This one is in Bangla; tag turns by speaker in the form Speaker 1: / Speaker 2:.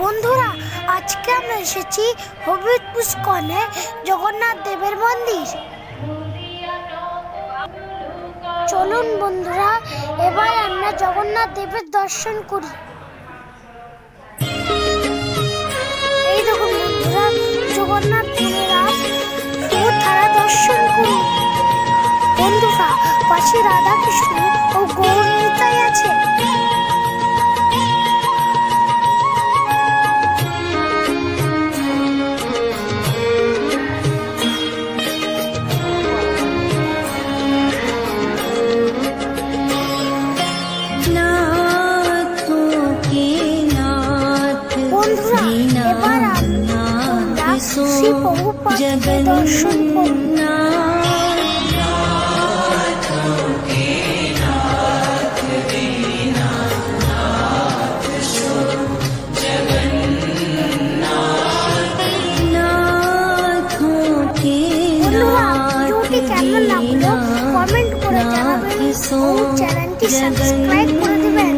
Speaker 1: বন্ধুরা, আজকে আমরা এসেছি হবিবপুর ইস্কনে জগন্নাথ দেবের মন্দির। চলুন বন্ধুরা, এবার আমরা জগন্নাথ দেবের দর্শন করি। এই দেখুন বন্ধুরা, জগন্নাথ দেবেরা তারা দর্শন করুন। বন্ধুরা, পাশে রাধা কৃষ্ণ ও গৌর নিতাই আছে। বন্ধুরা, এবার আমরা শ্রী প্রভুপাদের দর্শন করুন। ভিডিওটি কেমন লাগলো কমেন্ট করে জানাবেন ও চ্যানেলটি সাবস্ক্রাইব করে দিবেন।